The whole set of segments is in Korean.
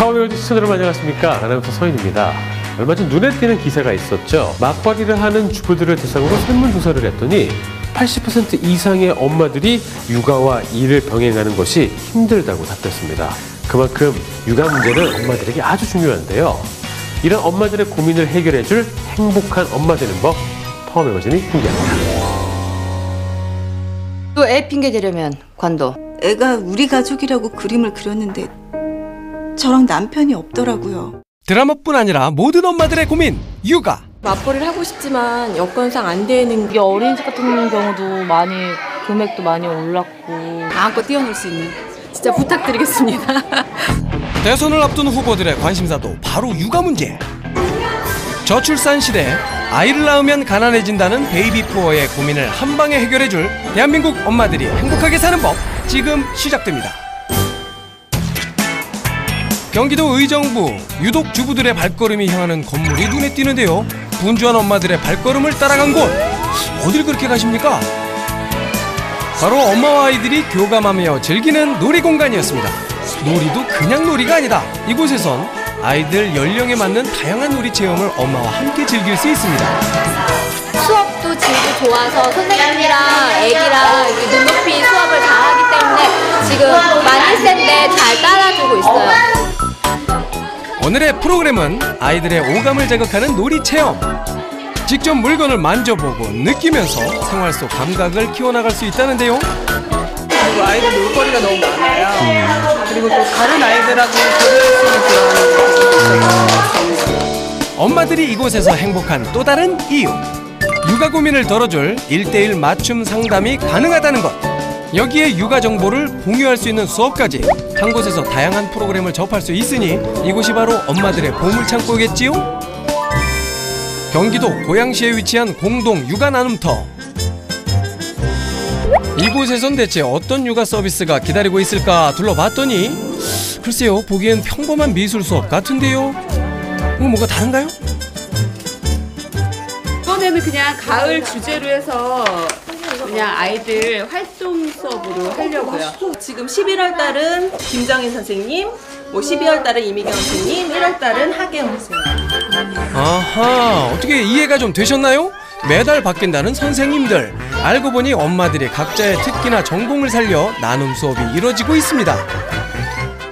파워웨어즈 시청자 여러분 안녕하십니까. 아나운서 서인입니다. 얼마 전 눈에 띄는 기사가 있었죠. 맞벌이를 하는 주부들을 대상으로 설문조사를 했더니 80% 이상의 엄마들이 육아와 일을 병행하는 것이 힘들다고 답했습니다. 그만큼 육아 문제는 엄마들에게 아주 중요한데요. 이런 엄마들의 고민을 해결해줄 행복한 엄마 되는 법, 파워매거진이 공개합니다. 또 애 핑계 대려면 관둬. 애가 우리 가족이라고 그림을 그렸는데 저랑 남편이 없더라고요. 드라마뿐 아니라 모든 엄마들의 고민, 육아. 맞벌이를 하고 싶지만 여건상 안 되는 이게 어린이집 같은 경우도 많이 금액도 많이 올랐고 마음껏 뛰어놀 수 있는 진짜 부탁드리겠습니다. 대선을 앞둔 후보들의 관심사도 바로 육아 문제. 저출산 시대 아이를 낳으면 가난해진다는 베이비푸어의 고민을 한 방에 해결해줄 대한민국 엄마들이 행복하게 사는 법 지금 시작됩니다. 경기도 의정부 유독 주부들의 발걸음이 향하는 건물이 눈에 띄는데요. 분주한 엄마들의 발걸음을 따라간 곳 어딜 그렇게 가십니까? 바로 엄마와 아이들이 교감하며 즐기는 놀이공간이었습니다. 놀이도 그냥 놀이가 아니다. 이곳에선 아이들 연령에 맞는 다양한 놀이 체험을 엄마와 함께 즐길 수 있습니다. 수업도 질도 좋아서 선생님이랑 애기랑 눈높이 수업을 다 하기 때문에 지금 많이 센데 잘 따라주고 있어요. 오늘의 프로그램은 아이들의 오감을 자극하는 놀이 체험. 직접 물건을 만져보고 느끼면서 생활 속 감각을 키워나갈 수 있다는데요. 그리고 아이들 놀거리가 너무 많아요. 그리고 또 다른 아이들하고 교류할 수 있는 그런 엄마들이 이곳에서 행복한 또 다른 이유. 육아 고민을 덜어줄 1:1 맞춤 상담이 가능하다는 것. 여기에 육아 정보를 공유할 수 있는 수업까지 한 곳에서 다양한 프로그램을 접할 수 있으니 이곳이 바로 엄마들의 보물창고겠지요? 경기도 고양시에 위치한 공동 육아 나눔터. 이곳에선 대체 어떤 육아 서비스가 기다리고 있을까 둘러봤더니 글쎄요, 보기엔 평범한 미술 수업 같은데요? 뭐가 다른가요? 이번에는 그냥 가을 주제로 해서 그냥 아이들 활동 수업으로 하려고요. 지금 11월 달은 김정인 선생님, 12월 달은 이미경 선생님, 1월 달은 하계영 선생님. 아하, 어떻게 이해가 좀 되셨나요? 매달 바뀐다는 선생님들. 알고 보니 엄마들이 각자의 특기나 전공을 살려 나눔 수업이 이루어지고 있습니다.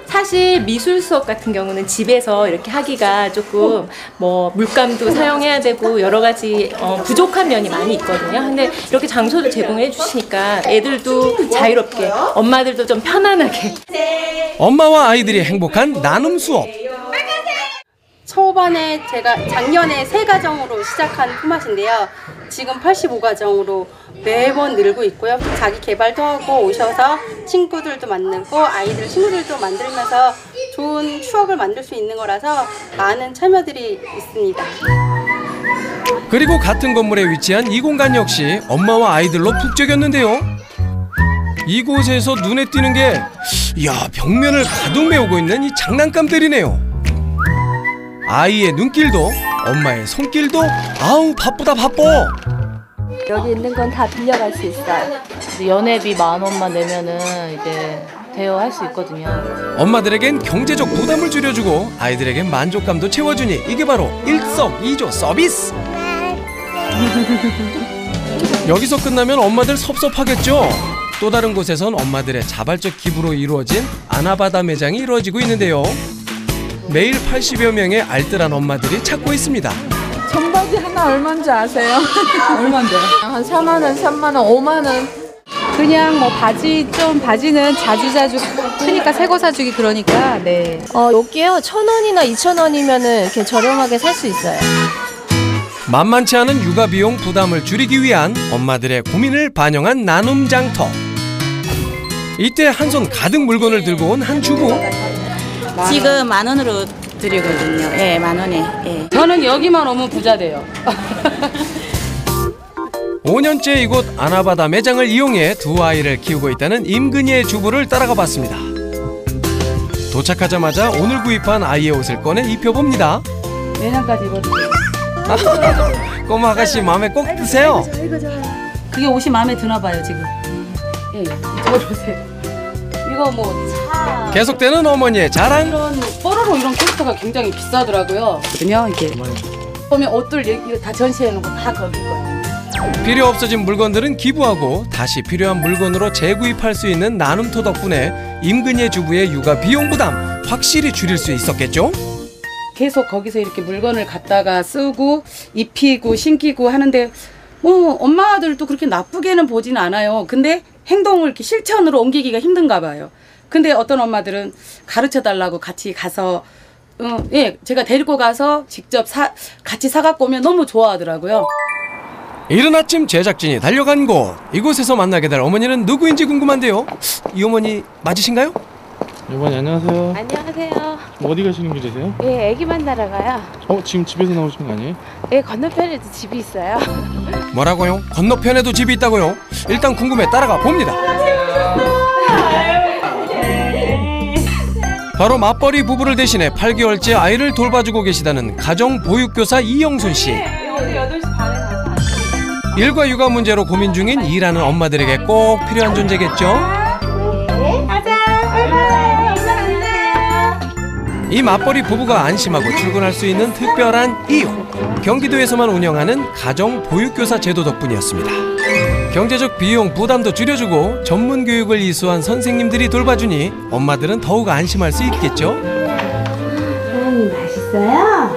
사실 미술 수업 같은 경우는 집에서 이렇게 하기가 조금 뭐 물감도 사용해야 되고 여러 가지 부족한 면이 많이 있거든요. 근데 이렇게 장소를 제공해 주시니까 애들도 자유롭게, 엄마들도 좀 편안하게. 엄마와 아이들이 행복한 나눔 수업. 초반에 제가 작년에 3가정으로 시작한 품앗인데요. 지금 85가정으로 매번 늘고 있고요. 자기 개발도 하고 오셔서 친구들도 만들고 아이들 친구들도 만들면서 좋은 추억을 만들 수 있는 거라서 많은 참여들이 있습니다. 그리고 같은 건물에 위치한 이 공간 역시 엄마와 아이들로 북적였는데요. 이곳에서 눈에 띄는 게 이야, 벽면을 가득 메우고 있는 이 장난감들이네요. 아이의 눈길도 엄마의 손길도 아우 바쁘다 바빠. 여기 있는 건 다 빌려갈 수 있어요. 연회비 10,000원만 내면은 이제 대여할 수 있거든요. 엄마들에겐 경제적 부담을 줄여주고 아이들에겐 만족감도 채워주니 이게 바로 일석이조 서비스. 여기서 끝나면 엄마들 섭섭하겠죠. 또 다른 곳에선 엄마들의 자발적 기부로 이루어진 아나바다 매장이 이루어지고 있는데요. 매일 80여 명의 알뜰한 엄마들이 찾고 있습니다. 청바지 하나 얼마인지 아세요? 얼마인데요? 한 4만 원, 3만 원, 5만 원. 그냥 뭐 바지는 자주자주 크니까 새 거 사주기 그러니까 네. 여기요 1,000원이나 2,000원이면은 이렇게 저렴하게 살 수 있어요. 만만치 않은 육아 비용 부담을 줄이기 위한 엄마들의 고민을 반영한 나눔 장터. 이때 한 손 가득 물건을 들고 온 한 주부. 지금 10,000원으로 드리거든요. 예, 10,000원에. 예. 저는 여기만 오면 부자 돼요. 5년째 이곳 아나바다 매장을 이용해 두 아이를 키우고 있다는 임근희의 주부를 따라가 봤습니다. 도착하자마자 오늘 구입한 아이의 옷을 꺼내 입혀봅니다. 내년까지 입어도 돼요. 꼬마 아가씨 마음에 꼭 드세요. 그게 옷이 마음에 드나 봐요 지금. 예, 이쪽으로 오세요. 이거 뭐 계속되는 어머니의 자랑. 이런 뽀로로 이런 캐릭터가 굉장히 비싸더라고요. 그러면 이게 보면 옷들 이거 다 전시해 놓은 거 다 거기 거예요. 필요 없어진 물건들은 기부하고 다시 필요한 물건으로 재구입할 수 있는 나눔토 덕분에 임근예 주부의 육아 비용 부담 확실히 줄일 수 있었겠죠? 계속 거기서 이렇게 물건을 갖다가 쓰고 입히고 신기고 하는데 뭐 엄마들도 그렇게 나쁘게는 보진 않아요. 근데 행동을 이렇게 실천으로 옮기기가 힘든가 봐요. 근데 어떤 엄마들은 가르쳐 달라고 같이 가서 예, 제가 데리고 가서 직접 같이 사갖고 오면 너무 좋아하더라고요. 이른 아침 제작진이 달려간 곳, 이곳에서 만나게 될 어머니는 누구인지 궁금한데요. 이 어머니 맞으신가요? 어머니 안녕하세요. 안녕하세요. 어디 가시는 길이세요? 예, 애기 만나러 가요. 지금 집에서 나오신 거 아니에요? 예, 건너편에도 집이 있어요. 뭐라고요? 건너편에도 집이 있다고요? 일단 궁금해 따라가 봅니다. 바로 맞벌이 부부를 대신해 8개월째 아이를 돌봐주고 계시다는 가정보육교사 이영순 씨. 일과 육아 문제로 고민 중인 일하는 엄마들에게 꼭 필요한 존재겠죠? 이 맞벌이 부부가 안심하고 출근할 수 있는 특별한 이유. 경기도에서만 운영하는 가정보육교사 제도 덕분이었습니다. 경제적 비용 부담도 줄여주고 전문 교육을 이수한 선생님들이 돌봐주니 엄마들은 더욱 안심할 수 있겠죠? 맛있어요?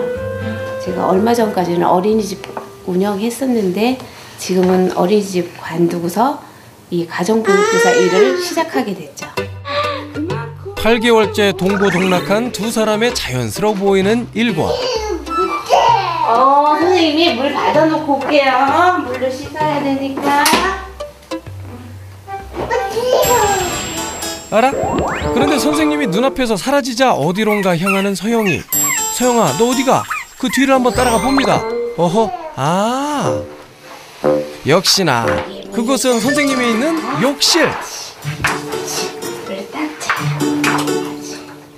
제가 얼마 전까지는 어린이집 운영했었는데 지금은 어린이집 관두고서 이 가정보육교사 일을 시작하게 됐죠. 8개월째 동고동락한 두 사람의 자연스러워 보이는 일과 선생님이 물 받아놓고 올게요. 물로 씻어야 되니까. 알아? 그런데 선생님이 눈앞에서 사라지자 어디론가 향하는 서영이. 서영아, 너 어디가? 그 뒤를 한번 따라가 봅니다. 어허, 역시나 그곳은 선생님이 있는 욕실.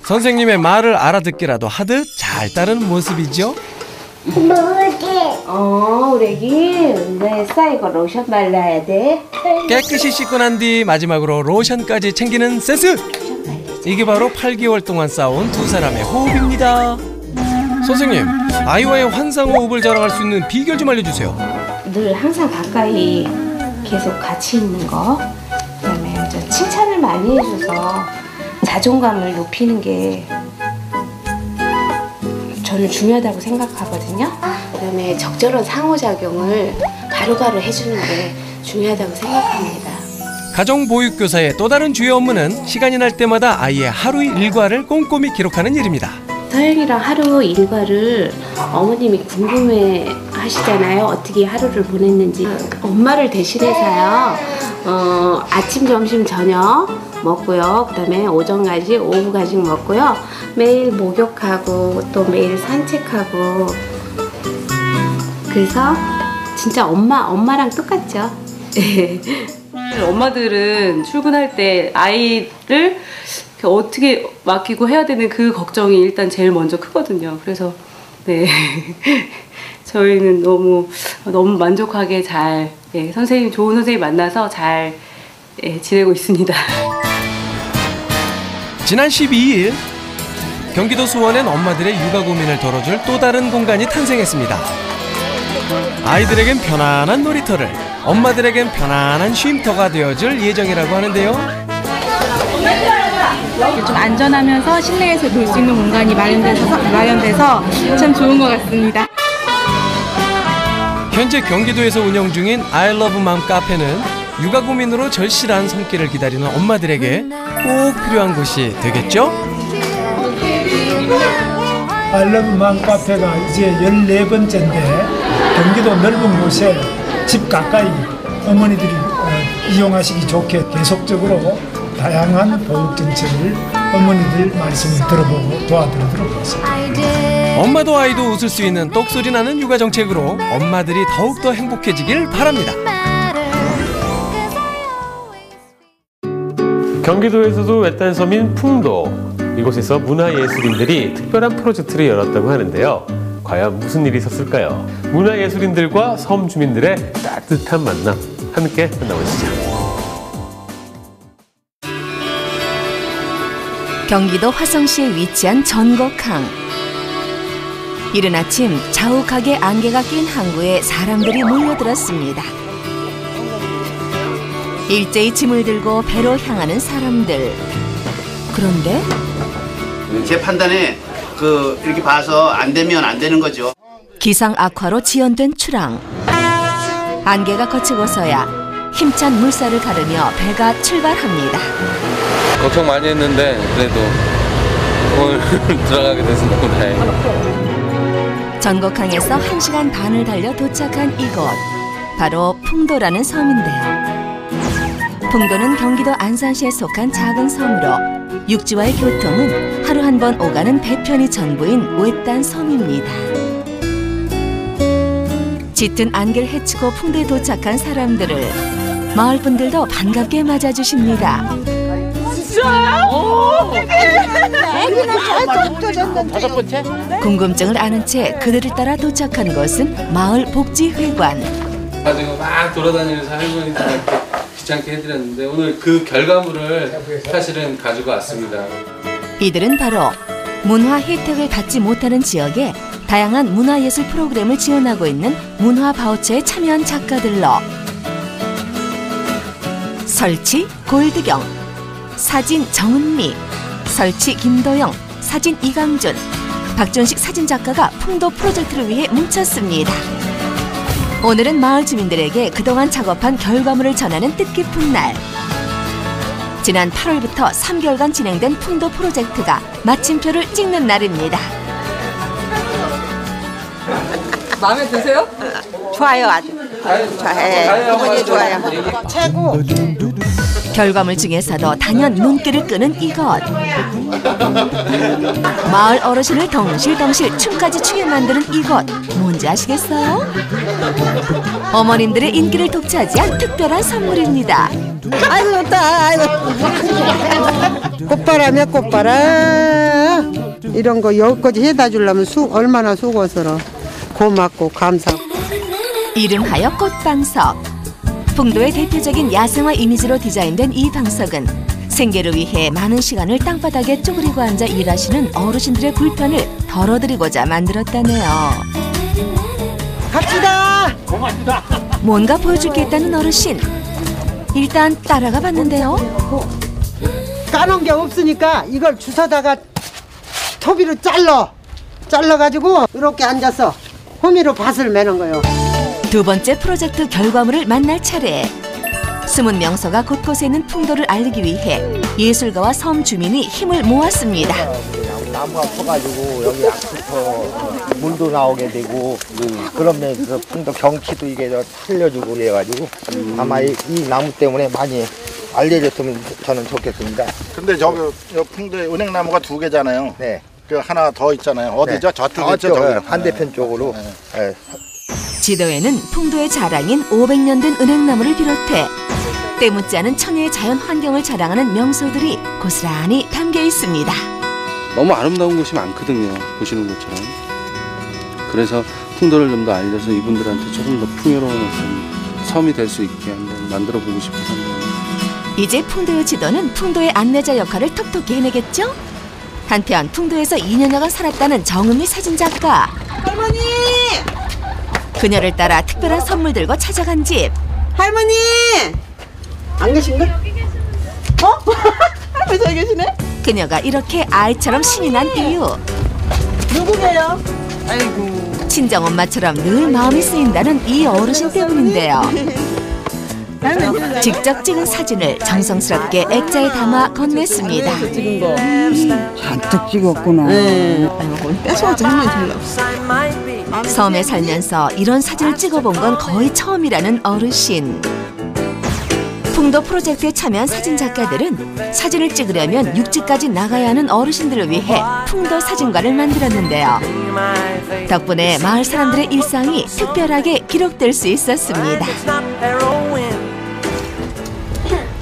선생님의 말을 알아듣기라도 하듯 잘 따르는 모습이죠. 우리 애기 왜 쌓이고 로션 발라야 돼? 깨끗이 씻고 난 뒤 마지막으로 로션까지 챙기는 센스. 이게 바로 8개월 동안 쌓아온 두 사람의 호흡입니다. 선생님, 아이와의 환상호흡을 자랑할 수 있는 비결 좀 알려주세요. 늘 항상 가까이 계속 같이 있는 거, 그다음에 칭찬을 많이 해줘서 자존감을 높이는 게 저는 중요하다고 생각하거든요. 그다음에 적절한 상호작용을 바로바로 해주는 게 중요하다고 생각합니다. 가정보육교사의 또 다른 주요 업무는 시간이 날 때마다 아이의 하루 일과를 꼼꼼히 기록하는 일입니다. 서영이랑 하루 일과를 어머님이 궁금해 하시잖아요. 어떻게 하루를 보냈는지. 엄마를 대신해서요. 아침, 점심, 저녁 먹고요. 그다음에 오전 간식, 오후 간식 먹고요. 매일 목욕하고 또 매일 산책하고. 그래서 진짜 엄마랑 똑같죠. 엄마들은 출근할 때 아이를 어떻게 맡기고 해야 되는 그 걱정이 일단 제일 먼저 크거든요. 그래서 네 저희는 너무 만족하게 잘 선생님 좋은 선생님 만나서 잘 지내고 있습니다. 지난 12일 경기도 수원엔 엄마들의 육아 고민을 덜어줄 또 다른 공간이 탄생했습니다. 아이들에겐 편안한 놀이터를, 엄마들에겐 편안한 쉼터가 되어줄 예정이라고 하는데요. 좀 안전하면서 실내에서 놀 수 있는 공간이 마련돼서 참 좋은 것 같습니다. 현재 경기도에서 운영 중인 I Love Mom 카페는 육아 고민으로 절실한 손길을 기다리는 엄마들에게 꼭 필요한 곳이 되겠죠? I Love Mom 카페가 이제 14번째인데 경기도 넓은 곳에 집 가까이 어머니들이 이용하시기 좋게 계속적으로 다양한 보육 정책을 어머니들 말씀을 들어보고 도와드리도록 하겠습니다. 엄마도 아이도 웃을 수 있는 똑소리 나는 육아 정책으로 엄마들이 더욱더 행복해지길 바랍니다. 경기도에서도 외딴 섬인 풍도. 이곳에서 문화예술인들이 특별한 프로젝트를 열었다고 하는데요. 과연 무슨 일이 있었을까요? 문화예술인들과 섬 주민들의 따뜻한 만남 함께 만나보시죠. 경기도 화성시에 위치한 전곡항. 이른 아침 자욱하게 안개가 낀 항구에 사람들이 몰려들었습니다. 일제히 짐을 들고 배로 향하는 사람들. 그런데 제 판단에 이렇게 봐서 안 되면 안 되는 거죠. 기상 악화로 지연된 출항. 안개가 거치고서야 힘찬 물살을 가르며 배가 출발합니다. 걱정 많이 했는데 그래도 오늘 들어가게 돼서 너무 다행이에요. 전곡항에서 1시간 반을 달려 도착한 이곳. 바로 풍도라는 섬인데요. 풍도는 경기도 안산시에 속한 작은 섬으로 육지와의 교통은 하루 한 번 오가는 배편이 전부인 외딴 섬입니다. 짙은 안개를 헤치고 풍도에 도착한 사람들을 마을 분들도 반갑게 맞아주십니다. 궁금증을 아는 채 그들을 따라 도착한 곳은 마을 복지회관. 가지고 막 돌아다니면서 할머니들한테 귀찮게 해드렸는데 오늘 그 결과물을 사실은 가지고 왔습니다. 이들은 바로 문화 혜택을 받지 못하는 지역에 다양한 문화예술 프로그램을 지원하고 있는 문화 바우처에 참여한 작가들로 설치 골드경, 사진 정은미, 설치 김도영, 사진 이강준, 박준식 사진작가가 풍도 프로젝트를 위해 뭉쳤습니다. 오늘은 마을 주민들에게 그동안 작업한 결과물을 전하는 뜻깊은 날. 지난 8월부터 3개월간 진행된 풍도 프로젝트가 마침표를 찍는 날입니다. 마음에 드세요? 좋아요, 아주. 좋아요. 좋아요. 최고. 결과물 중에서도 단연 눈길을 끄는 이것. 마을 어르신을 덩실덩실 춤까지 추게 만드는 이것. 뭔지 아시겠어요? 어머님들의 인기를 독차지한 특별한 선물입니다. 아이고 좋다. 아이고. 꽃바람이야 꽃바람. 이런 거 여기까지 해다 주려면 얼마나 수고스러워. 고맙고 감사하고. 이름하여 꽃방석. 풍도의 대표적인 야생화 이미지로 디자인된 이 방석은 생계를 위해 많은 시간을 땅바닥에 쪼그리고 앉아 일하시는 어르신들의 불편을 덜어드리고자 만들었다네요. 갑시다. 뭔가 보여줄 게 있다는 어르신. 일단 따라가 봤는데요. 까놓은 게 없으니까 이걸 주워다가 토비로 잘라가지고 이렇게 앉아서 호미로 밭을 매는 거예요. 두 번째 프로젝트 결과물을 만날 차례. 숨은 명소가 곳곳에 있는 풍도를 알리기 위해 예술가와 섬 주민이 힘을 모았습니다. 나무가 커가지고 여기 약부터 물도 나오게 되고 그러면서 풍도 경치도 이게 살려주고 그래가지고 아마 이 나무 때문에 많이 알려졌으면 저는 좋겠습니다. 근데 저기 풍도에 은행나무가 2개잖아요. 네. 그 하나 더 있잖아요. 어디죠? 네. 저쪽이죠? 반대편 쪽으로. 네. 지도에는 풍도의 자랑인 500년 된 은행나무를 비롯해 때묻지 않은 천혜의 자연 환경을 자랑하는 명소들이 고스란히 담겨 있습니다. 너무 아름다운 곳이 많거든요. 보시는 것처럼. 그래서 풍도를 좀 더 알려서 이분들한테 조금 더 풍요로운 어떤 섬이 될 수 있게 한번 만들어 보고 싶어서 한번. 이제 풍도의 지도는 풍도의 안내자 역할을 톡톡히 해내겠죠? 한편 풍도에서 2년여간 살았다는 정은미 사진작가. 할머니! 그녀를 따라 특별한 선물 들고 찾아간 집. 할머니! 안 계신가? 할머니 저기 계시네? 그녀가 이렇게 아이처럼 신이 난 이유. 누구게요? 아이고. 친정엄마처럼 늘 마음이 쓰인다는 이 어르신 때문인데요. 직접 찍은 사진을 정성스럽게 액자에 담아 건넸습니다. 잔뜩 찍었구나. 뺏어가지고 할머니 들러. 섬에 살면서 이런 사진을 찍어본 건 거의 처음이라는 어르신. 풍도 프로젝트에 참여한 사진작가들은 사진을 찍으려면 육지까지 나가야 하는 어르신들을 위해 풍도 사진관을 만들었는데요. 덕분에 마을 사람들의 일상이 특별하게 기록될 수 있었습니다.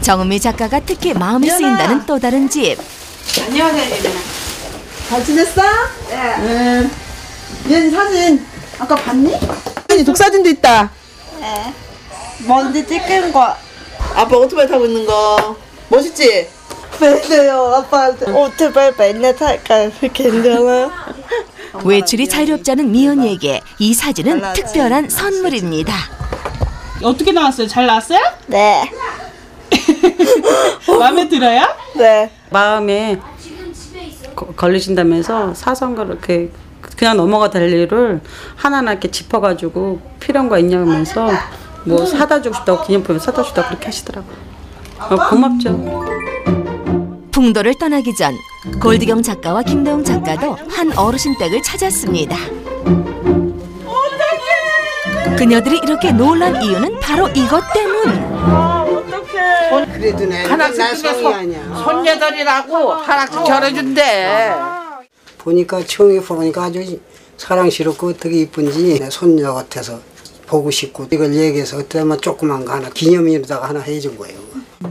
정은미 작가가 특히 마음이 쓰인다는 또 다른 집. 안녕하세요, 예민아. 잘 지냈어? 네. 얘 사진 아까 봤니? 독사진도 있다. 네. 먼저 찍은 거. 아빠 오토바이 타고 있는 거 멋있지? 맨날요 아빠한테 오토바이 맨날 탈까 괜찮아? 외출이 자유롭지 않은 미연이에게 이 사진은 특별한 선물입니다. 어떻게 나왔어요? 잘 나왔어요? 네. 마음에 들어요? 네. 마음에 걸리신다면서 사소한 거 그냥 넘어가 될 일을 하나하나 이렇게 짚어가지고 필요한 거 있냐면서 뭐 사다 주고 싶다고 기념품 사다 주다고 그렇게 하시더라고요. 고맙죠. 풍도를 떠나기 전 골디경 작가와 김대웅 작가도 한 어르신 댁을 찾았습니다. 그녀들이 이렇게 놀란 이유는 바로 이것 때문. 그래도 내 하나씩 손이 아니야. 손녀들이라고 하나씩 결해준대. 보니까 처음에 보니까 아주 사랑스럽고 어떻게 이쁜지 내 손녀 같아서 보고 싶고 이걸 얘기해서 그때만 조그만 거 하나 기념일에다가 하나 해준 거예요.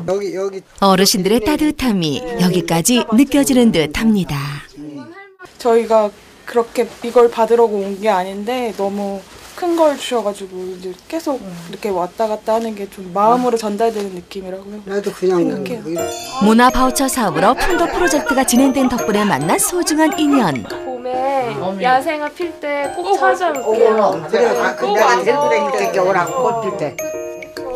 여기 어르신들의 따뜻함이 여기까지 느껴지는 듯합니다. 저희가 그렇게 이걸 받으러 온 게 아닌데 너무 큰 걸 주셔가지고 이제 계속 이렇게 왔다 갔다 하는 게 좀 마음으로 전달되는 느낌이라고요. 나도 그냥 생각해요. 문화 바우처 사업으로 풍도 프로젝트가 진행된 덕분에 만난 소중한 인연. 봄에 야생화 필 때 꼭 찾아올게요. 내가 데리고 다닐 때 오라고 꽃 필 때.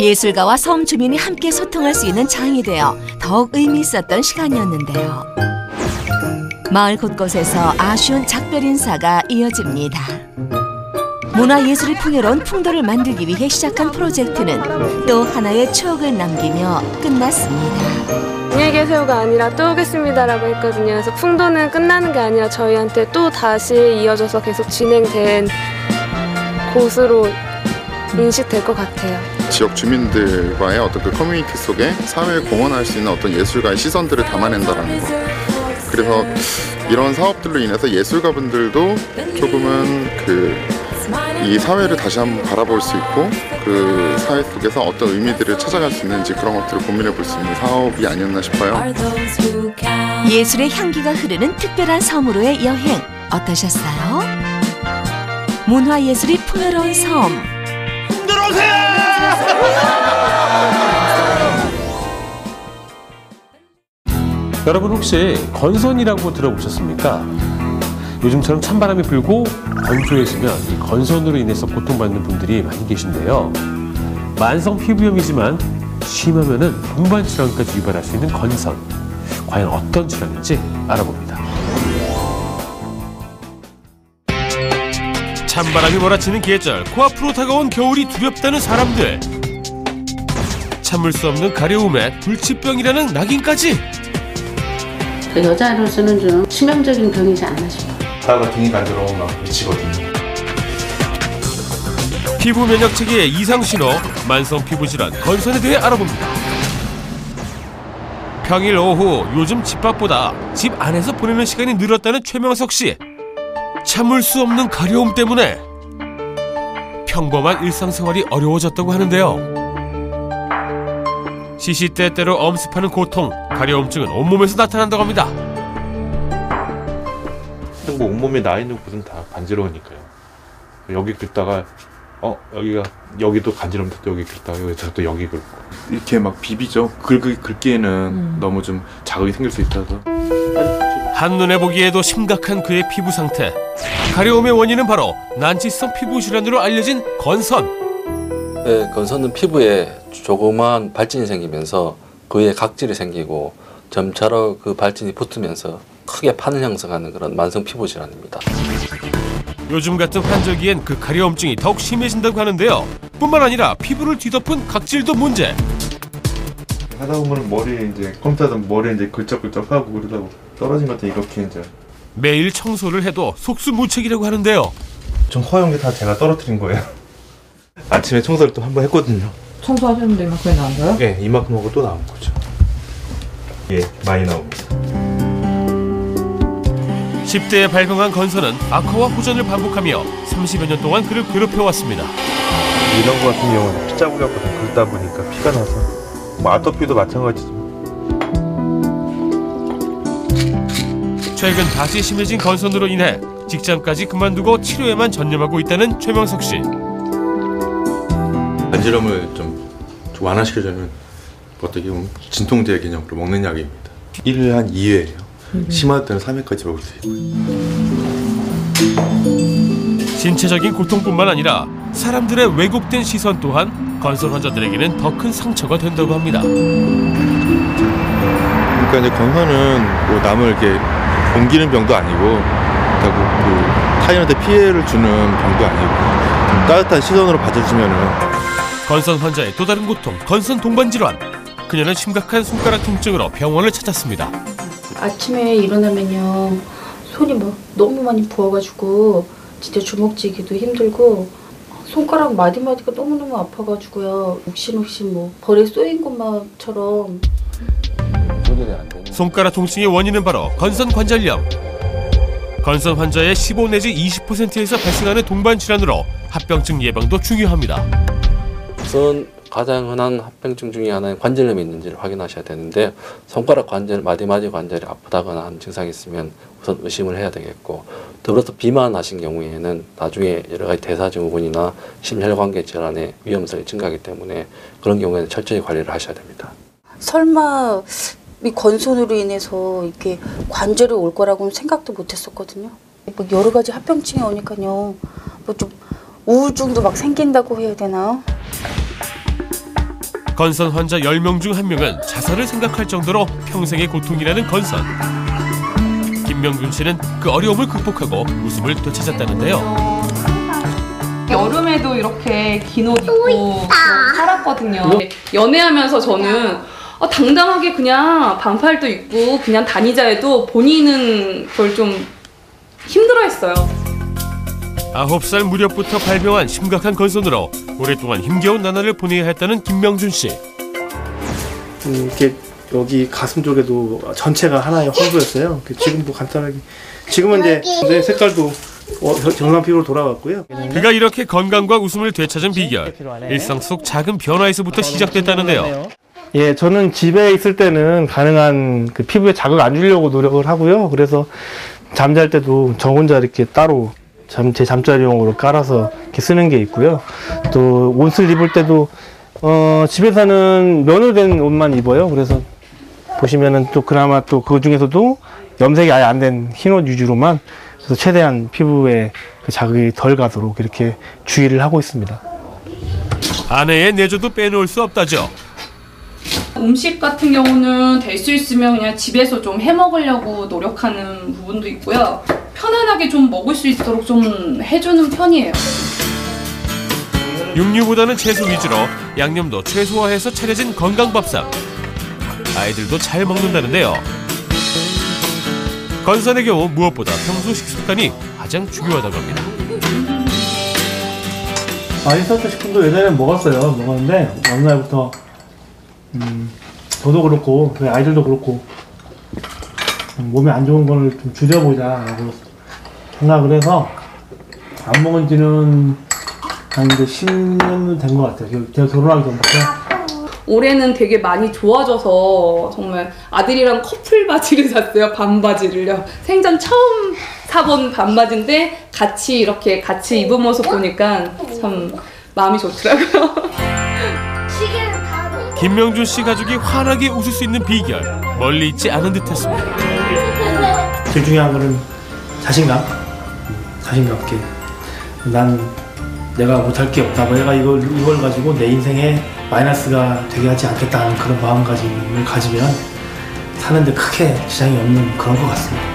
예술가와 섬 주민이 함께 소통할 수 있는 장이 되어 더욱 의미 있었던 시간이었는데요. 마을 곳곳에서 아쉬운 작별 인사가 이어집니다. 문화예술이 풍요로운 풍도를 만들기 위해 시작한 프로젝트는 또 하나의 추억을 남기며 끝났습니다. 안녕히 계세요가 아니라 또 오겠습니다라고 했거든요. 그래서 풍도는 끝나는 게 아니라 저희한테 또 다시 이어져서 계속 진행된 곳으로 인식될 것 같아요. 지역 주민들과의 어떤 그 커뮤니티 속에 사회에 공헌할 수 있는 어떤 예술가의 시선들을 담아낸다라는 것. 그래서 이런 사업들로 인해서 예술가분들도 조금은 이 사회를 다시 한번 바라볼 수 있고 그 사회 속에서 어떤 의미들을 찾아갈 수 있는지 그런 것들을 고민해 볼 수 있는 사업이 아니었나 싶어요. 예술의 향기가 흐르는 특별한 섬으로의 여행 어떠셨어요? 문화예술이 풍요로운 섬. 들어오세요! 여러분 혹시 건선이라고 들어보셨습니까? 요즘처럼 찬바람이 불고 건조해지면 이 건선으로 인해서 고통받는 분들이 많이 계신데요. 만성 피부염이지만 심하면은 동반 질환까지 유발할 수 있는 건선. 과연 어떤 질환인지 알아봅니다. 찬바람이 몰아치는 계절, 코앞으로 다가온 겨울이 두렵다는 사람들. 참을 수 없는 가려움에 불치병이라는 낙인까지. 여자로서는 좀 치명적인 병이지 않나 싶어요. 하다가 등이 간지러우면 미치거든요. 피부 면역 체계의 이상 신호, 만성 피부 질환 건선에 대해 알아봅니다. 평일 오후 요즘 집 밖보다 집 안에서 보내는 시간이 늘었다는 최명석 씨. 참을 수 없는 가려움 때문에 평범한 일상생활이 어려워졌다고 하는데요. 시시때때로 엄습하는 고통, 가려움증은 온몸에서 나타난다고 합니다. 뭐 온몸에 나 있는 곳은 다 간지러우니까요. 여기 긁다가 여기도 간지럼부터 여기 긁다가 여기서 또 여기 긁고 이렇게 막 비비죠. 긁기에는 너무 좀 자극이 생길 수 있어서. 한눈에 보기에도 심각한 그의 피부 상태. 가려움의 원인은 바로 난치성 피부 질환으로 알려진 건선. 네, 건선은 피부에 조그마한 발진이 생기면서 그에 각질이 생기고 점차로 그 발진이 붙으면서 크게 파는 형성하는 그런 만성 피부 질환입니다. 요즘 같은 환절기엔 그 가려움증이 더욱 심해진다고 하는데요. 뿐만 아니라 피부를 뒤덮은 각질도 문제. 하다 보면 머리에 이제 컴퓨터도 머리에 이제 긁적긁적하고 그러다가 떨어진 것도 이렇게 이제. 매일 청소를 해도 속수무책이라고 하는데요. 좀 허연 게 다 제가 떨어뜨린 거예요. 아침에 청소를 또 한 번 했거든요. 청소하셨는데 이만큼이 나온 거요? 네, 이만큼 하고 또 나온 거죠. 예, 많이 나옵니다. 10대에 발병한 건선은 악화와 호전을 반복하며 30여 년 동안 그를 괴롭혀왔습니다. 이런 거 같은 경우는 피 자국이 갖고 긁다 보니까 피가 나서 뭐 아토피도 마찬가지지만. 최근 다시 심해진 건선으로 인해 직장까지 그만두고 치료에만 전념하고 있다는 최명석 씨. 간지럼을 좀 완화시켜주는 어떻게 보면 진통제 개념으로 먹는 약입니다. 1회 한 2회예요. 심할 때는 3회까지 먹을 수 있고요. 신체적인 고통뿐만 아니라 사람들의 왜곡된 시선 또한 건선 환자들에게는 더 큰 상처가 된다고 합니다. 그러니까 이제 건선은 뭐 남을 이렇게 옮기는 병도 아니고 그렇다고 그 타인한테 피해를 주는 병도 아니고 좀 따뜻한 시선으로 봐주시면은. 건선 환자의 또 다른 고통, 건선 동반 질환. 그녀는 심각한 손가락 통증으로 병원을 찾았습니다. 아침에 일어나면요 손이 막 너무 많이 부어가지고 진짜 주먹 쥐기도 힘들고 손가락 마디마디가 너무너무 아파가지고요 욱신욱신 뭐 벌에 쏘인 것만처럼. 손가락 통증의 원인은 바로 건선 관절염. 건선 환자의 15 내지 20%에서 발생하는 동반 질환으로 합병증 예방도 중요합니다. 우선 가장 흔한 합병증 중에 하나인 관절염이 있는지를 확인하셔야 되는데 손가락 관절, 마디마디 관절이 아프다거나 하는 증상이 있으면 우선 의심을 해야 되겠고 더불어서 비만하신 경우에는 나중에 여러 가지 대사증후군이나 심혈관계 질환의 위험성이 증가하기 때문에 그런 경우에는 철저히 관리를 하셔야 됩니다. 설마 이 건선으로 인해서 이렇게 관절이 올 거라고는 생각도 못 했었거든요. 뭐 여러 가지 합병증이 오니까요 뭐 좀 우울증도 막 생긴다고 해야 되나? 건선 환자 10명 중 1명은 자살을 생각할 정도로 평생의 고통이라는 건선. 김명준 씨는 그 어려움을 극복하고 웃음을 되찾았다는데요. 여름에도 이렇게 긴 옷 입고 살았거든요. 연애하면서 저는 당당하게 그냥 반팔도 입고 그냥 다니자 해도 본인은 그걸 좀 힘들어했어요. 9살 무렵부터 발병한 심각한 건선으로 오랫동안 힘겨운 나날을 보내야 했다는 김명준 씨. 이렇게 여기 가슴 쪽에도 전체가 하나의 험부였어요. 지금 뭐 간단하게 지금은 이제 색깔도 정상 피부로 돌아갔고요. 그가 이렇게 건강과 웃음을 되찾은 비결, 일상 속 작은 변화에서부터 시작됐다는데요. 예, 저는 집에 있을 때는 가능한 그 피부에 자극 안 주려고 노력을 하고요. 그래서 잠잘 때도 저 혼자 이렇게 따로 제 잠자리용으로 깔아서 이렇게 쓰는 게 있고요. 또 옷을 입을 때도 집에서는 면으로 된 옷만 입어요. 그래서 보시면은 또 그나마 또 그 중에서도 염색이 아예 안 된 흰 옷 위주로만 그래서 최대한 피부에 그 자극이 덜 가도록 이렇게 주의를 하고 있습니다. 아내의 내조도 빼놓을 수 없다죠. 음식 같은 경우는 될 수 있으면 그냥 집에서 좀 해 먹으려고 노력하는 부분도 있고요. 편안하게 좀 먹을 수 있도록 좀 해주는 편이에요. 육류보다는 채소 위주로 양념도 최소화해서 차려진 건강밥상. 아이들도 잘 먹는다는데요. 건선의 경우 무엇보다 평소 식습관이 가장 중요하다고 합니다. 인스턴트 식품도 예전에 먹었는데 어느 날부터 저도 그렇고 아이들도 그렇고 몸에 안 좋은 거를 좀 줄여보자라고 생각을 해서 안 먹은 지는 한 이제 10년 된 것 같아요. 제가 결혼하기 전부터. 올해는 되게 많이 좋아져서 정말 아들이랑 커플 바지를 샀어요. 반바지를요. 생전 처음 사본 반바지인데 같이 입은 모습 보니까 참 마음이 좋더라고요. 김명준 씨 가족이 환하게 웃을 수 있는 비결 멀리 있지 않은 듯했습니다. 제일 중요한 거는 자신감 있게 난 내가 못할 게 없다. 내가 이걸 가지고 내 인생에 마이너스가 되게 하지 않겠다 하는 그런 마음가짐을 가지면 사는데 크게 지장이 없는 그런 것 같습니다.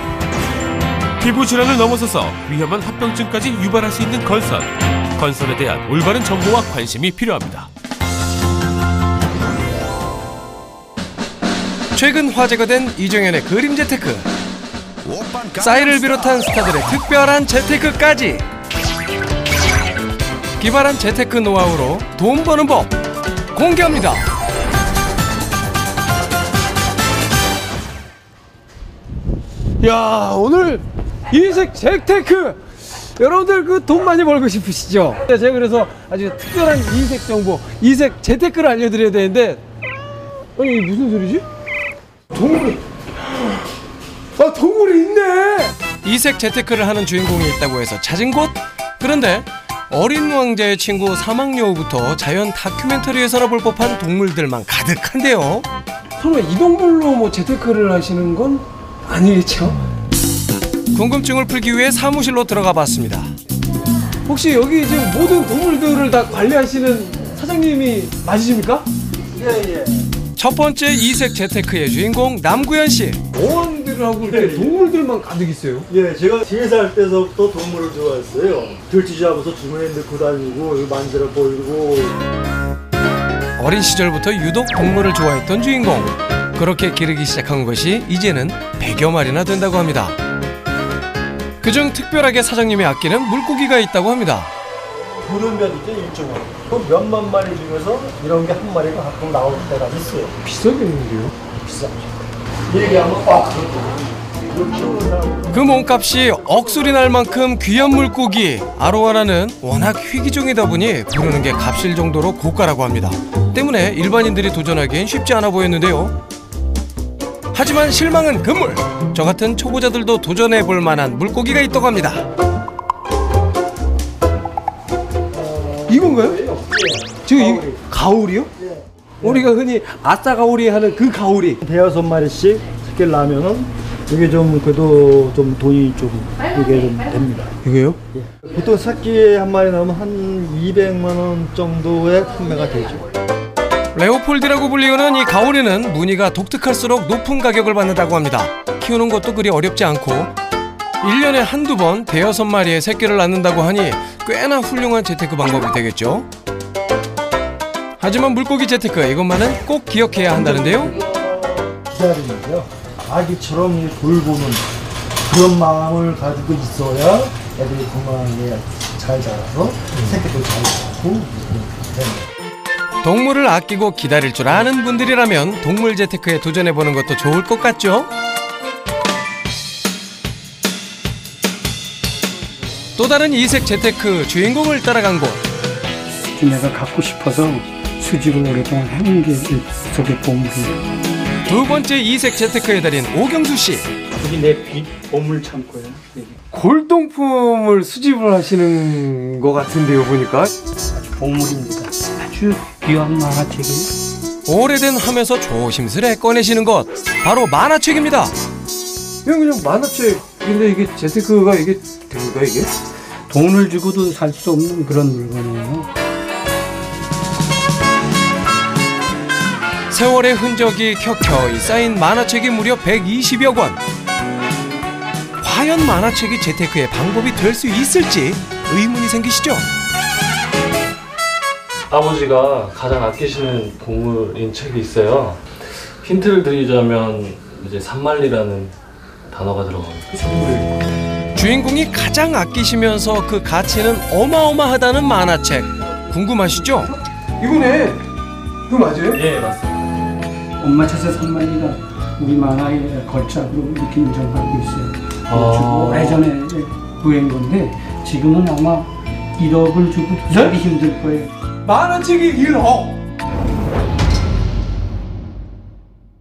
피부 질환을 넘어서서 위험한 합병증까지 유발할 수 있는 건선. 건선에 대한 올바른 정보와 관심이 필요합니다. 최근 화제가 된 이정현의 그림 재테크. 싸이를 비롯한 스타들의 특별한 재테크까지. 기발한 재테크 노하우로 돈 버는 법 공개합니다. 야, 오늘 이색 재테크 여러분들 그 돈 많이 벌고 싶으시죠? 제가 그래서 아주 특별한 이색 정보, 이색 재테크를 알려드려야 되는데 아니 이게 무슨 소리지? 동물이 있네. 이색 재테크를 하는 주인공이 있다고 해서 찾은 곳. 그런데 어린 왕자의 친구 사막여우부터 자연 다큐멘터리에서나 볼 법한 동물들만 가득한데요. 설마 이 동물로 뭐 재테크를 하시는 건 아니겠죠? 궁금증을 풀기 위해 사무실로 들어가 봤습니다. 혹시 여기 지금 모든 동물들을 다 관리하시는 사장님이 맞으십니까? 예. 첫 번째 이색 재테크의 주인공 남구현 씨. 어항들하고 이렇게 동물들만 가득 있어요. 예, 제가 3살 때서부터 동물을 좋아했어요. 들쥐 잡아서 주머니에 넣고 다니고 이거 만들어 보이고. 어린 시절부터 유독 동물을 좋아했던 주인공. 그렇게 기르기 시작한 것이 이제는 100여 마리나 된다고 합니다. 그중 특별하게 사장님이 아끼는 물고기가 있다고 합니다. 부르면이죠, 일종으로. 그 몇만 마리 중에서 이런 게 한 마리가 가끔 나올 때가 있어요. 비싸겠는데요? 비싸죠. 얘기하면 꽉 그 몸값이 억소리 날 만큼 귀한 물고기 아로와나는 워낙 희귀종이다 보니 부르는 게 값일 정도로 고가라고 합니다. 때문에 일반인들이 도전하기엔 쉽지 않아 보였는데요. 하지만 실망은 금물. 저 같은 초보자들도 도전해볼 만한 물고기가 있다고 합니다. 이건가요? 지금 이 가오리요? 우리가 흔히 아싸 가오리 하는 그 가오리. 5-6마리씩 새끼를 낳으면은 이게 좀 그래도 좀 돈이 좀 이게 좀 됩니다. 이게요? 예. 보통 새끼 한 마리 나오면 한 200만 원 정도의 판매가 되죠. 레오폴드라고 불리우는 이 가오리는 무늬가 독특할수록 높은 가격을 받는다고 합니다. 키우는 것도 그리 어렵지 않고 1년에 한두 번 5-6마리의 새끼를 낳는다고 하니 꽤나 훌륭한 재테크 방법이 되겠죠. 하지만 물고기 재테크 이것만은 꼭 기억해야 한다는데요. 기다리는데요. 아기처럼 돌보는 그런 마음을 가지고 있어야 애들이 건강하게 잘 자라서 새끼도 잘 자라고 됩니다. 동물을 아끼고 기다릴 줄 아는 분들이라면 동물 재테크에 도전해보는 것도 좋을 것 같죠? 또 다른 이색 재테크 주인공을 따라간 곳. 내가 갖고 싶어서 수집을 오랫동안 해온 게 속에 보물이에요. 두 번째 이색 재테크의 달인 오경수 씨. 여기 내 보물 창고야. 골동품을 수집을 하시는 것 같은데요, 보니까. 아주 보물입니다. 아주 귀한 만화책이에요. 오래된 함에서 조심스레 꺼내시는 것 바로 만화책입니다. 그냥 만화책인데 이게 재테크가 이게 됩니까 이게? 돈을 주고도 살 수 없는 그런 물건이에요. 세월의 흔적이 켜켜이 쌓인 만화책이 무려 120여 권. 과연 만화책이 재테크의 방법이 될 수 있을지 의문이 생기시죠? 아버지가 가장 아끼시는 동물인 책이 있어요. 힌트를 드리자면 이제 산말리라는 단어가 들어갑니다. 주인공이 가장 아끼시면서 그 가치는 어마어마하다는 만화책 궁금하시죠? 이거네. 이거 맞아요? 예, 맞습니다. 엄마 찾아 산만이가 우리 만화의 걸작으로 이렇게 인정받고 있어요. 오래전에 구한 건데 지금은 아마 1억을 주고 사기 힘들 거예요. 만화책이 1억!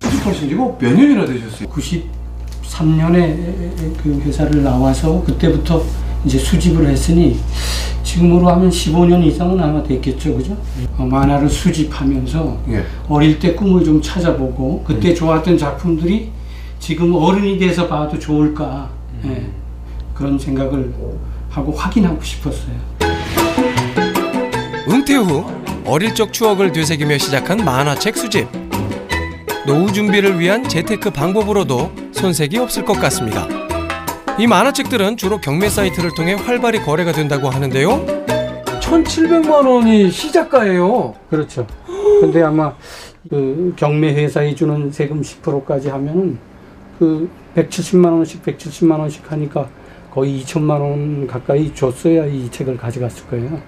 수집하신 지가 몇 년이나 되셨어요? 93년에 그 회사를 나와서 그때부터 이제 수집을 했으니 지금으로 하면 15년 이상은 아마 됐겠죠, 그죠? 만화를 수집하면서 어릴 때 꿈을 좀 찾아보고 그때 좋았던 작품들이 지금 어른이 돼서 봐도 좋을까 그런 생각을 하고 확인하고 싶었어요. 은퇴 후 어릴 적 추억을 되새기며 시작한 만화책 수집. 노후 준비를 위한 재테크 방법으로도 손색이 없을 것 같습니다. 이 만화책들은 주로 경매 사이트를 통해 활발히 거래가 된다고 하는데요. 1,700만 원이 시작가예요. 그렇죠. 근데 아마 그 경매 회사에 주는 세금 10%까지 하면은 그 170만 원씩 하니까 거의 2천만 원 가까이 줬어야 이 책을 가져갔을 거예요.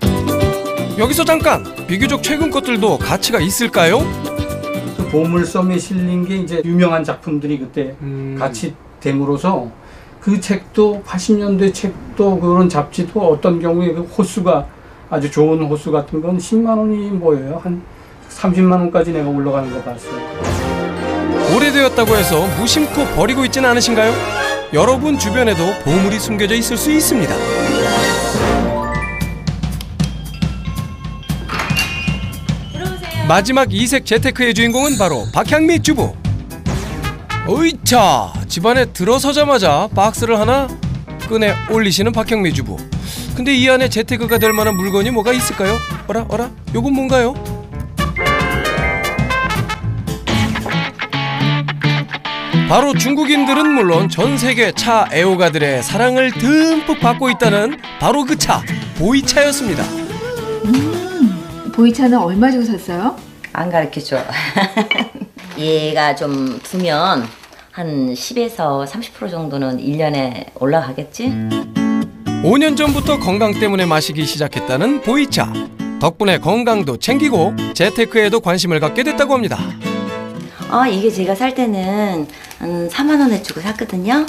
여기서 잠깐! 비교적 최근 것들도 가치가 있을까요? 그 보물섬에 실린 게 이제 유명한 작품들이 그때 같이 됨으로써 그 책도 80년대 책도 그런 잡지도 어떤 경우에 그 호수가 아주 좋은 호수 같은 건 10만 원이 뭐예요? 한 30만 원까지 내가 올라가는 거 봤어요. 오래되었다고 해서 무심코 버리고 있진 않으신가요? 여러분 주변에도 보물이 숨겨져 있을 수 있습니다. 마지막 이색 재테크의 주인공은 바로 박향미 주부. 어이차, 집안에 들어서자마자 박스를 하나 꺼내 올리시는 박형미 주부. 근데 이 안에 재테크가 될 만한 물건이 뭐가 있을까요? 어라? 요건 뭔가요? 바로 중국인들은 물론 전 세계 차 애호가들의 사랑을 듬뿍 받고 있다는 바로 그 차, 보이차였습니다. 보이차는 얼마 주고 샀어요? 안 가르쳐줘. 얘가 좀 두면 한 10에서 30% 정도는 1년에 올라가겠지? 5년 전부터 건강 때문에 마시기 시작했다는 보이차. 덕분에 건강도 챙기고 재테크에도 관심을 갖게 됐다고 합니다. 이게 제가 살 때는 한 4만 원에 주고 샀거든요.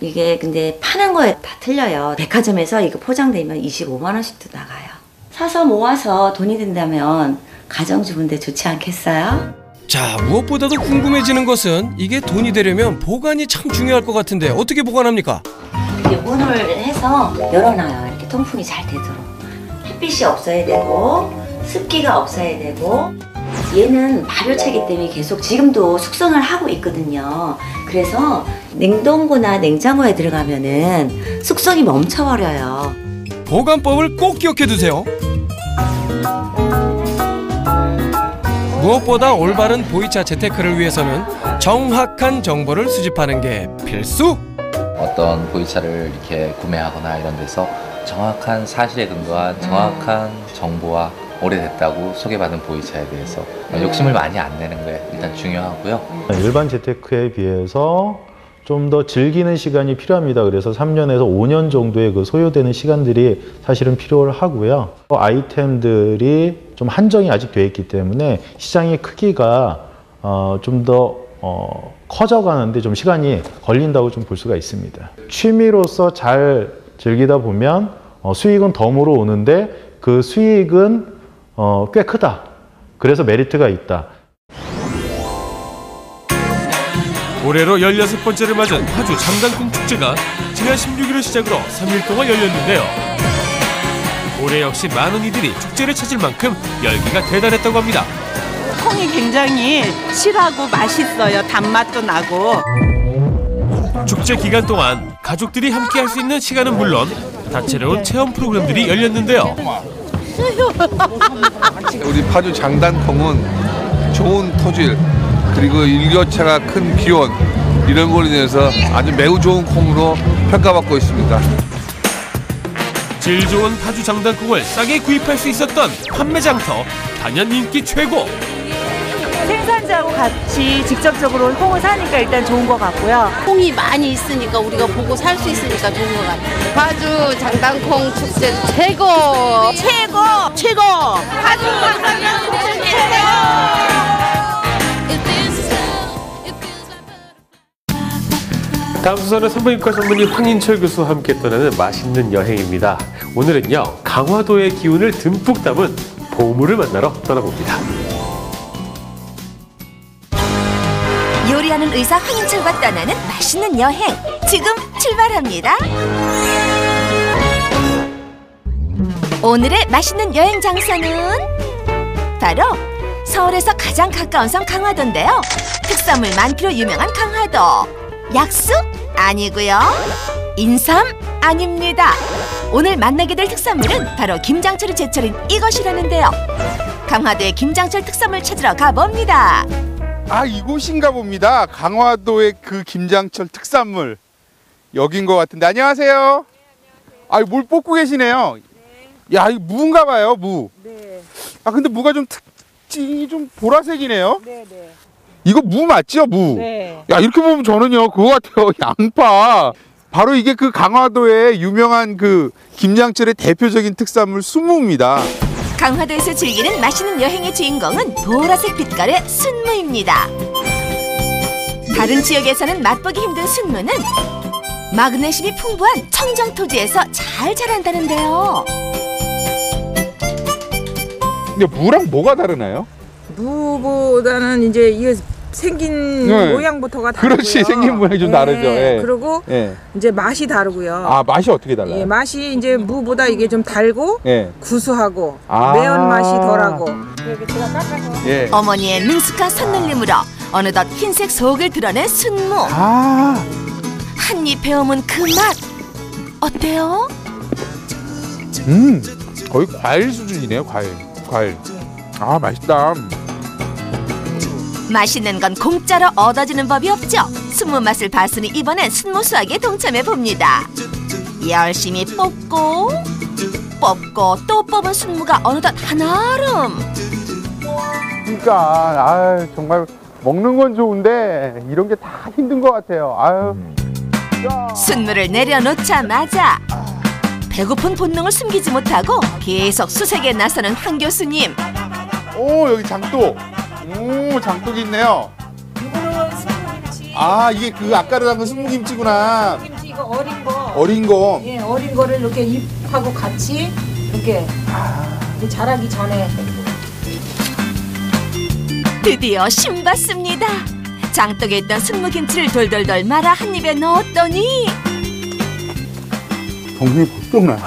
이게 근데 파는 거에 다 틀려요. 백화점에서 이거 포장되면 25만 원씩도 나가요. 사서 모아서 돈이 된다면 가정주부인데 좋지 않겠어요? 자, 무엇보다도 궁금해지는 것은 이게 돈이 되려면 보관이 참 중요할 것 같은데 어떻게 보관합니까? 이렇게 문을 해서 열어놔요. 이렇게 통풍이 잘 되도록. 햇빛이 없어야 되고 습기가 없어야 되고 얘는 발효차이기 때문에 계속 지금도 숙성을 하고 있거든요. 그래서 냉동고나 냉장고에 들어가면은 숙성이 멈춰버려요. 보관법을 꼭 기억해 두세요. 무엇보다 올바른 보이차 재테크를 위해서는 정확한 정보를 수집하는 게 필수! 어떤 보이차를 이렇게 구매하거나 이런 데서 정확한 사실에 근거한 정확한 정보와 오래됐다고 소개받은 보이차에 대해서 욕심을 많이 안 내는 게 일단 중요하고요. 일반 재테크에 비해서 좀 더 즐기는 시간이 필요합니다. 그래서 3년에서 5년 정도의 그 소요되는 시간들이 사실은 필요하고요. 아이템들이 좀 한정이 아직 되어 있기 때문에 시장의 크기가 좀 더 커져가는데 좀 시간이 걸린다고 좀 볼 수가 있습니다. 취미로서 잘 즐기다 보면 수익은 덤으로 오는데 그 수익은 꽤 크다. 그래서 메리트가 있다. 올해로 16번째를 맞은 파주 장단콩 축제가 지난 16일을 시작으로 3일 동안 열렸는데요. 올해 역시 많은 이들이 축제를 찾을 만큼 열기가 대단했다고 합니다. 콩이 굉장히 실하고 맛있어요. 단맛도 나고. 축제 기간 동안 가족들이 함께 할 수 있는 시간은 물론 다채로운 체험 프로그램들이 열렸는데요. 우리 파주 장단콩은 좋은 토질 그리고 일교차가 큰 기온 이런 걸로 인해서 아주 매우 좋은 콩으로 평가받고 있습니다. 질 좋은 파주 장단콩을 싸게 구입할 수 있었던 판매장터 단연 인기 최고. 생산자하고 같이 직접적으로 콩을 사니까 일단 좋은 것 같고요. 콩이 많이 있으니까 우리가 보고 살 수 있으니까 좋은 것 같아요. 파주 장단콩 축제 최고! 최고! 파주 장단콩 축제 최고! 다음 순서는 산부인과 전문의 황인철 교수와 함께 떠나는 맛있는 여행입니다. 오늘은요, 강화도의 기운을 듬뿍 담은 보물을 만나러 떠나봅니다. 요리하는 의사 황인철과 떠나는 맛있는 여행, 지금 출발합니다. 오늘의 맛있는 여행 장소는 바로 서울에서 가장 가까운 섬 강화도인데요. 특산물 많기로 유명한 강화도. 약수? 아니고요. 인삼? 아닙니다. 오늘 만나게 될 특산물은 바로 김장철이 제철인 이것이라는데요. 강화도의 김장철 특산물 찾으러 가봅니다. 이곳인가 봅니다. 강화도의 그 김장철 특산물 여긴 것 같은데. 안녕하세요. 물 뽑고 계시네요. 야, 이거 무인가 봐요, 무. 네. 근데 무가 좀 특징이 좀 보라색이네요. 네. 이거 무 맞죠, 무? 네. 야, 이렇게 보면 저는요 그거 같아요. 양파. 바로 이게 그 강화도의 유명한 그 김장철의 대표적인 특산물 순무입니다. 강화도에서 즐기는 맛있는 여행의 주인공은 보라색 빛깔의 순무입니다. 다른 지역에서는 맛보기 힘든 순무는 마그네슘이 풍부한 청정 토지에서 잘 자란다는데요. 근데 무랑 뭐가 다르나요? 무보다는 이제 이게 생긴 모양부터가 다르고요. 그렇지, 생긴 모양이 좀 다르죠. 예. 그리고 이제 맛이 다르고요. 맛이 어떻게 달라요? 예, 맛이 이제 무보다 이게 좀 달고 구수하고 아. 매운 맛이 덜하고. 예. 어머니의 능숙한 손놀림으로 어느덧 흰색 속을 드러낸 순무. 한 입 베어문 그 맛 어때요? 거의 과일 수준이네요. 과일. 아, 맛있다. 맛있는 건 공짜로 얻어지는 법이 없죠. 순무 맛을 봤으니 이번엔 순무 수확에 동참해 봅니다. 열심히 뽑고 또 뽑은 순무가 어느덧 한아름. 그러니까 정말 먹는 건 좋은데 이런 게 다 힘든 것 같아요. 순무를 내려놓자마자 배고픈 본능을 숨기지 못하고 계속 수색에 나서는 한 교수님. 오, 여기 장독. 장독이 있네요. 이거는 순무김치. 아, 이게 그 아까로 담근 순무김치구나. 순무김치 이거 어린 거. 어린 거. 예, 어린 거를 이렇게 잎하고 같이 이렇게 자라기 전에. 드디어 신봤습니다. 장독에 있던 순무김치를 돌돌돌 말아 한 입에 넣었더니 정신이 벌떡 나요.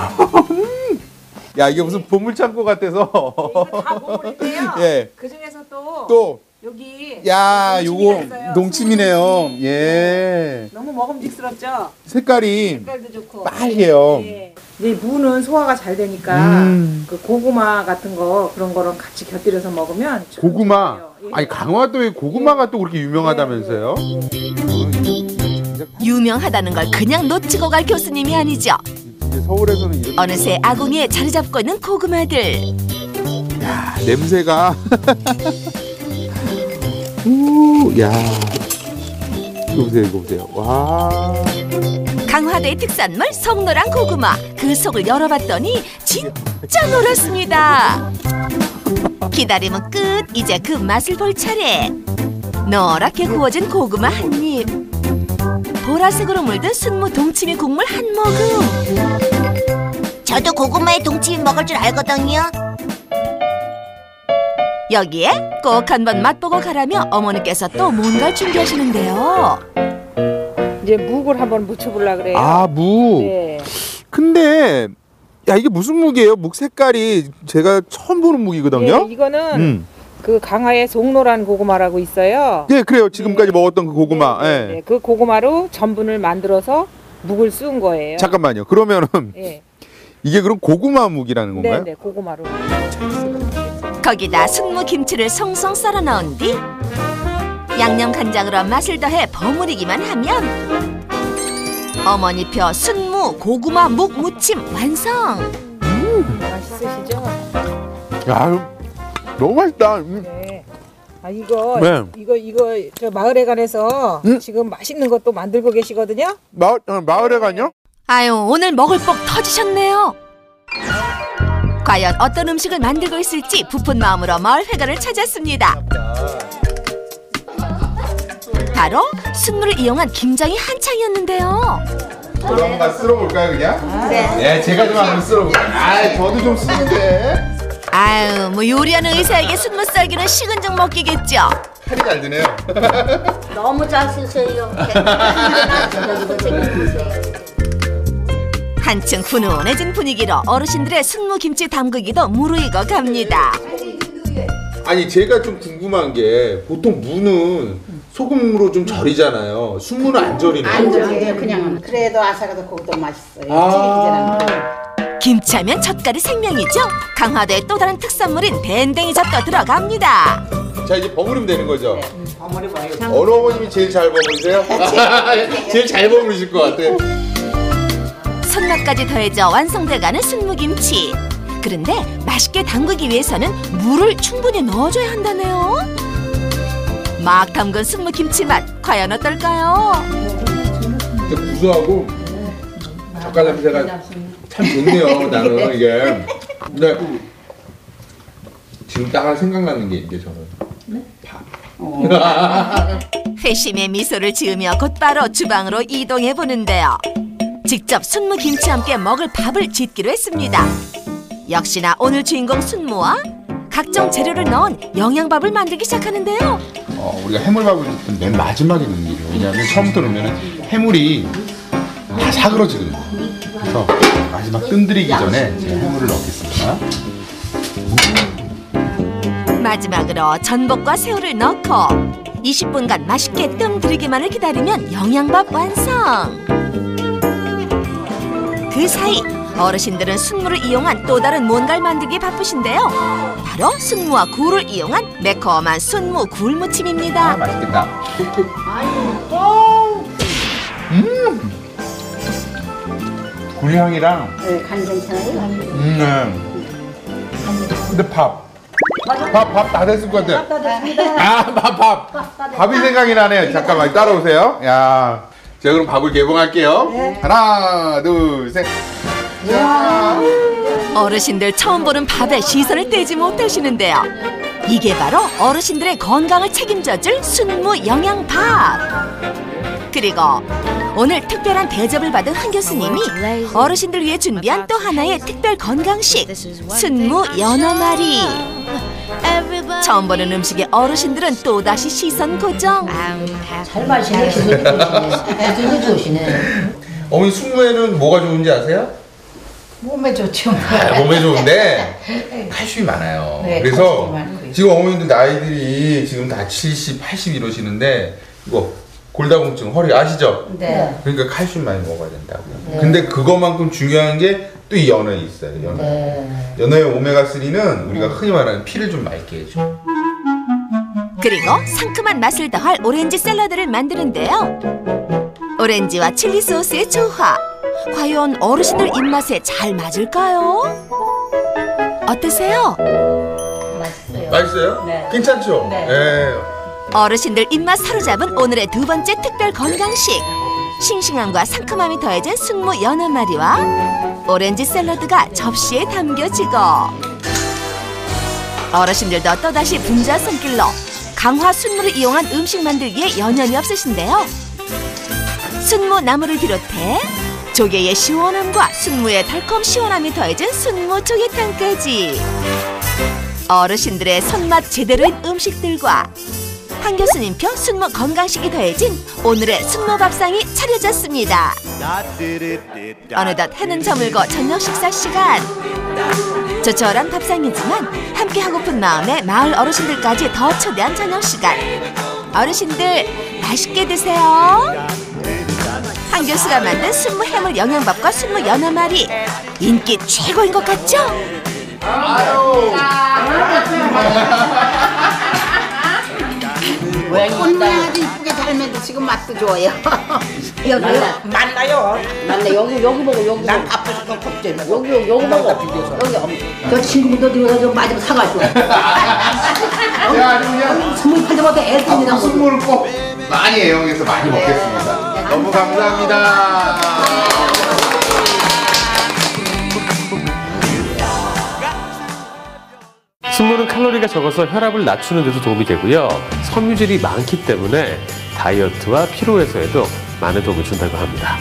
야, 이게 무슨 보물창고 같아서. 이거 다 보물인데요. 예. 그 중에서 또 또 여기. 야, 농침이가 요거 있어요. 농침이네요. 예. 너무 먹음직스럽죠? 색깔이 색깔도 좋고. 빨개요. 예. 이 무는 소화가 잘 되니까 그 고구마 같은 거 그런 거랑 같이 곁들여서 먹으면 고구마. 아니, 강화도에 고구마가 또 그렇게 유명하다면서요? 유명하다는 걸 그냥 놓치고 갈 교수님이 아니죠. 서울에서는 이렇게. 어느새 아궁이에 자리 잡고 있는 고구마들. 야, 냄새가. 야. 이거 보세요. 와. 강화도의 특산물 송노란 고구마. 그 속을 열어봤더니 진짜 놀랐습니다. 기다림은 끝. 이제 그 맛을 볼 차례. 노랗게 구워진 고구마 한 입. 보라색으로 물든 순무 동치미 국물 한 모금. 저도 고구마에 동치미 먹을 줄 알거든요. 여기에 꼭 한번 맛보고 가라며 어머니께서 또 뭔가를 준비하시는데요. 이제 묵을 한번 무쳐보려고 그래요. 아, 묵. 네. 근데 야, 이게 무슨 묵이에요? 묵 색깔이 제가 처음 보는 묵이거든요. 예, 이거는 그 강화의 송노란 고구마라고 있어요. 예, 그래요. 지금까지 먹었던 그 고구마. 네, 그 고구마로 전분을 만들어서 묵을 쑤은 거예요. 잠깐만요. 그러면은 예. 이게 그럼 고구마 묵이라는 건가요? 네, 고구마로. 거기다 순무 김치를 송송 썰어 넣은 뒤 양념 간장으로 맛을 더해 버무리기만 하면 어머니표 순무 고구마 묵 무침 완성. 맛있으시죠? 야, 너무 맛있다. 네. 아, 이거 네. 이거 저 마을에 관해서 지금 맛있는 것도 만들고 계시거든요. 마을에 가요? 아유, 오늘 먹을 복 터지셨네요. 과연 어떤 음식을 만들고 있을지 부푼 마음으로 마을 회관을 찾았습니다. 바로 순무를 이용한 김장이 한창이었는데요. 저도 한번 쓸어볼까요, 그냥? 네. 제가 좀 한번 쓸어볼까요? 아, 저도 좀 쓰는데. 아유, 뭐 요리하는 의사에게 순무 썰기는 식은죽 먹기겠죠. 살이 잘 드네요. 너무 잘 쓰세요. 한층 훈훈해진 분위기로 어르신들의 순무 김치 담그기도 무르익어 갑니다. 아니, 제가 좀 궁금한 게 보통 무는 소금으로 좀 절이잖아요. 순무는 안 절이네요. 안 절여요, 그냥. 그래도 아삭아삭 고기도 맛있어요. 아. 김치하면 젓갈이 생명이죠. 강화도의 또 다른 특산물인 밴댕이젓도 들어갑니다. 자, 이제 버무리면 되는 거죠? 어느 어머님이 제일 잘 버무리세요? 제일 잘 버무리실 것 같아요. 손맛까지 더해져 완성돼가는 순무김치. 그런데 맛있게 담그기 위해서는 물을 충분히 넣어줘야 한다네요. 막 담근 순무김치 맛 과연 어떨까요? 진짜 구수하고 젓갈 냄새가 참 좋네요. 나는 이게. 근데 지금 딱 생각나는 게 이제 저는 회심의 미소를 지으며 곧바로 주방으로 이동해 보는데요. 직접 순무김치와 함께 먹을 밥을 짓기로 했습니다. 역시나 오늘 주인공 순무와 각종 재료를 넣은 영양밥을 만들기 시작하는데요. 우리가 해물밥을 맨 마지막에 넣는 게요. 왜냐하면 처음부터 넣으면 해물이 다 사그러지거든요. 그래서 마지막 뜸들이기 전에 제가 해물을 넣겠습니다. 마지막으로 전복과 새우를 넣고 20분간 맛있게 뜸 들이기만을 기다리면 영양밥 완성. 그 사이 어르신들은 순무를 이용한 또 다른 뭔가를 만들기에 바쁘신데요. 바로 순무와 굴을 이용한 매콤한 순무 굴무침입니다. 맛있겠다. 굴향이랑 간 괜찮아요? 네. 근데 밥 다 됐을 것 같아. 다 됐습니다. 밥이 생각이 나네요. 잠깐만 따라오세요. 야, 제가 그럼 밥을 개봉할게요. 네. 하나, 둘, 셋. 어르신들 처음 보는 밥에 시선을 떼지 못하시는데요. 이게 바로 어르신들의 건강을 책임져줄 순무 영양밥. 그리고 오늘 특별한 대접을 받은 한 교수님이 어르신들 위해 준비한 또 하나의 특별 건강식 순무 연어말이. 처음 보는 음식에 어르신들은 또다시 시선 고정. 잘 마시네. 기술이 좋으시네. 어머니 순무에는 뭐가 좋은지 아세요? 몸에 좋죠. 몸에 좋은데 칼슘이 많아요. 네, 그래서 칼슘이 많고요. 지금 어머님들 나이들이 지금 다 70, 80 이러시는데 이거 골다공증 허리 아시죠? 네. 그러니까 칼슘 많이 먹어야 된다고요. 네. 근데 그것만큼 중요한 게 또 이 연어에 있어요. 연어. 네. 연어의 오메가3는 우리가 흔히 말하는 피를 좀 맑게 해줘. 그리고 상큼한 맛을 더할 오렌지 샐러드를 만드는데요. 오렌지와 칠리 소스의 조화. 과연 어르신들 입맛에 잘 맞을까요? 어떠세요? 맛있어요? 네. 괜찮죠? 네. 네. 어르신들 입맛 사로잡은 오늘의 두 번째 특별 건강식. 싱싱함과 상큼함이 더해진 순무 연어말이와 오렌지 샐러드가 접시에 담겨지고 어르신들도 또다시 분주한 손길로 강화 순무를 이용한 음식 만들기에 연연이 없으신데요. 순무 나물을 비롯해 조개의 시원함과 순무의 달콤 시원함이 더해진 순무 조개탕까지 어르신들의 손맛 제대로인 음식들과 한 교수님표 순무 건강식이 더해진 오늘의 순무 밥상이 차려졌습니다. 어느덧 해는 저물고 저녁 식사 시간. 조촐한 밥상이지만 함께 하고픈 마음에 마을 어르신들까지 더 초대한 저녁 시간. 어르신들 맛있게 드세요. 한 교수가 만든 순무 해물 영양밥과 순무 연어말이 인기 최고인 것 같죠? 꽃모양이 이쁘게 잘 만드시고 맛도 좋아요. 여기요? 만나요. 맞네. 여기 먹어. 여기. 난 바쁘니까 걱정 마. 여기 먹어. 여기. 저 친구분도 이거 좀 많이 사가지고. 제가 아주 그냥 선물 팔 때마다 애씁니다. 순무를 꼭 많이 애용해서 많이 먹겠습니다. 너무 감사합니다. 순무는 칼로리가 적어서 혈압을 낮추는 데도 도움이 되고요. 섬유질이 많기 때문에 다이어트와 피로 해소에도 많은 도움을 준다고 합니다.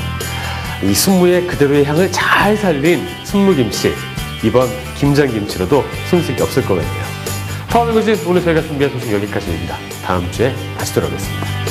이 순무의 그대로의 향을 잘 살린 순무김치. 이번 김장김치로도 손색이 없을 것 같네요. 파워매거진 오늘 저희가 준비한 소식 여기까지입니다. 다음 주에 다시 돌아오겠습니다.